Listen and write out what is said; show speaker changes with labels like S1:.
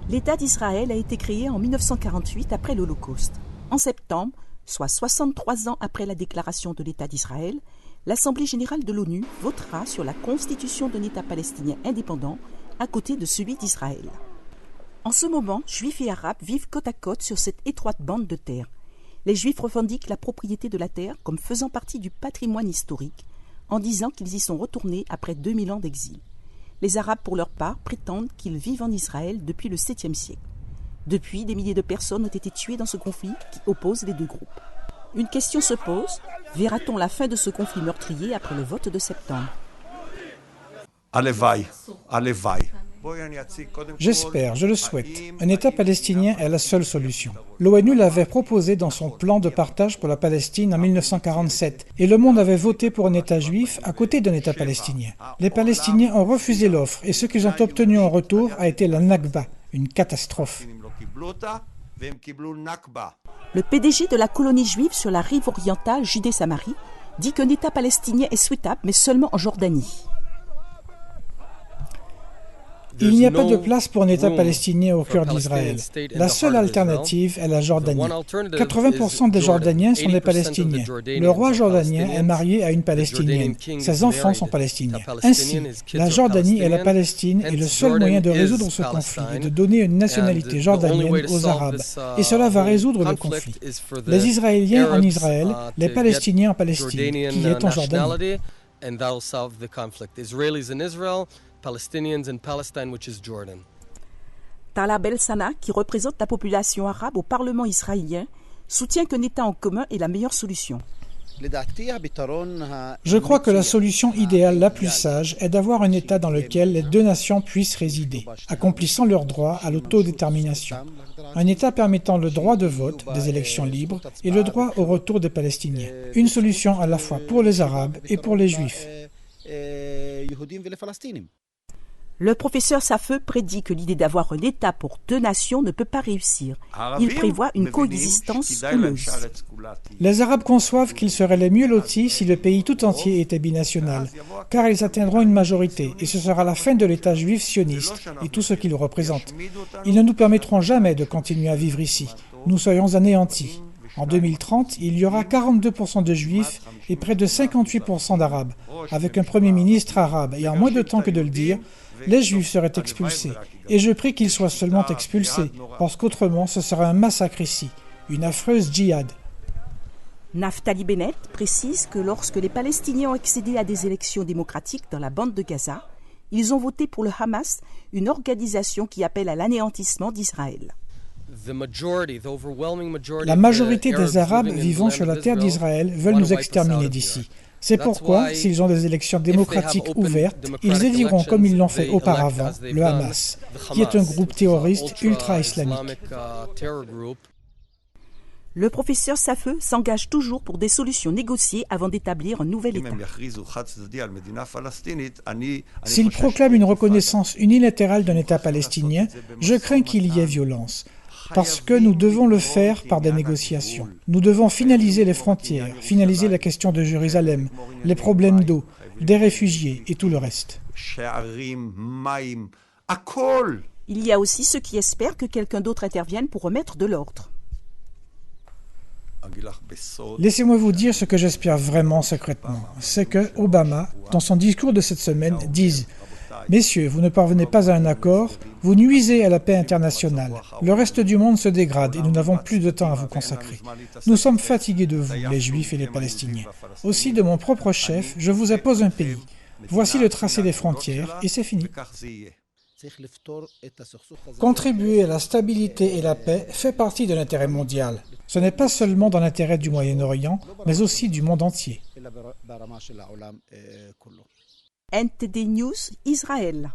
S1: L'État d'Israël a été créé en 1948 après l'Holocauste. En septembre, soit 63 ans après la déclaration de l'État d'Israël, l'Assemblée générale de l'ONU votera sur la constitution d'un État palestinien indépendant à côté de celui d'Israël. En ce moment, Juifs et Arabes vivent côte à côte sur cette étroite bande de terre. Les Juifs revendiquent la propriété de la terre comme faisant partie du patrimoine historique, en disant qu'ils y sont retournés après 2000 ans d'exil. Les Arabes, pour leur part, prétendent qu'ils vivent en Israël depuis le 7e siècle. Depuis, des milliers de personnes ont été tuées dans ce conflit qui oppose les deux groupes. Une question se pose, verra-t-on la fin de ce conflit meurtrier après le vote de septembre?
S2: J'espère, je le souhaite. Un État palestinien est la seule solution. L'ONU l'avait proposé dans son plan de partage pour la Palestine en 1947 et le monde avait voté pour un État juif à côté d'un État palestinien. Les Palestiniens ont refusé l'offre et ce qu'ils ont obtenu en retour a été la Nakba, une catastrophe.
S1: Le PDG de la colonie juive sur la rive orientale Judée-Samarie dit qu'un État palestinien est souhaitable, mais seulement en Jordanie.
S2: Il n'y a pas de place pour un État palestinien au cœur d'Israël. La seule alternative est la Jordanie. 80% des Jordaniens sont des Palestiniens. Le roi jordanien est marié à une Palestinienne. Ses enfants sont palestiniens. Ainsi, la Jordanie et la Palestine est le seul moyen de résoudre ce conflit et de donner une nationalité jordanienne aux Arabes. Et cela va résoudre le conflit. Les Israéliens en Israël, les Palestiniens en Palestine, qui est en Jordanie.
S3: Palestinians in Palestine, which is Jordan.
S1: Talal Belsana, qui représente la population arabe au Parlement israélien, soutient qu'un État en commun est la meilleure solution.
S2: Je crois que la solution idéale la plus sage est d'avoir un État dans lequel les deux nations puissent résider, accomplissant leur droit à l'autodétermination. Un État permettant le droit de vote, des élections libres et le droit au retour des Palestiniens. Une solution à la fois pour les Arabes et pour les Juifs.
S1: Le professeur Safeu prédit que l'idée d'avoir un État pour deux nations ne peut pas réussir. Il prévoit une coexistence houleuse.
S2: Les Arabes conçoivent qu'ils seraient les mieux lotis si le pays tout entier était binational, car ils atteindront une majorité, et ce sera la fin de l'État juif sioniste et tout ce qu'il représente. Ils ne nous permettront jamais de continuer à vivre ici. Nous serions anéantis. En 2030, il y aura 42% de Juifs et près de 58% d'Arabes, avec un Premier ministre arabe. Et en moins de temps que de le dire, les Juifs seraient expulsés. Et je prie qu'ils soient seulement expulsés, parce qu'autrement ce sera un massacre ici, une affreuse djihad.
S1: Naftali Bennett précise que lorsque les Palestiniens ont accédé à des élections démocratiques dans la bande de Gaza, ils ont voté pour le Hamas, une organisation qui appelle à l'anéantissement d'Israël.
S2: La majorité des Arabes vivant sur la terre d'Israël veulent nous exterminer d'ici. C'est pourquoi, s'ils ont des élections démocratiques ouvertes, ils éliront comme ils l'ont fait auparavant, le Hamas, qui est un groupe terroriste ultra-islamique.
S1: Le professeur Safeu s'engage toujours pour des solutions négociées avant d'établir un nouvel État.
S2: S'ils proclament une reconnaissance unilatérale d'un État palestinien, je crains qu'il y ait violence. Parce que nous devons le faire par des négociations. Nous devons finaliser les frontières, finaliser la question de Jérusalem, les problèmes d'eau, des réfugiés et tout le reste.
S1: Il y a aussi ceux qui espèrent que quelqu'un d'autre intervienne pour remettre de l'ordre.
S2: Laissez-moi vous dire ce que j'espère vraiment secrètement. C'est que Obama, dans son discours de cette semaine, dise « Messieurs, vous ne parvenez pas à un accord, vous nuisez à la paix internationale. Le reste du monde se dégrade et nous n'avons plus de temps à vous consacrer. Nous sommes fatigués de vous, les Juifs et les Palestiniens. Aussi, de mon propre chef, je vous impose un pays. Voici le tracé des frontières et c'est fini. » Contribuer à la stabilité et la paix fait partie de l'intérêt mondial. Ce n'est pas seulement dans l'intérêt du Moyen-Orient, mais aussi du monde entier.
S1: NTD News, Israël.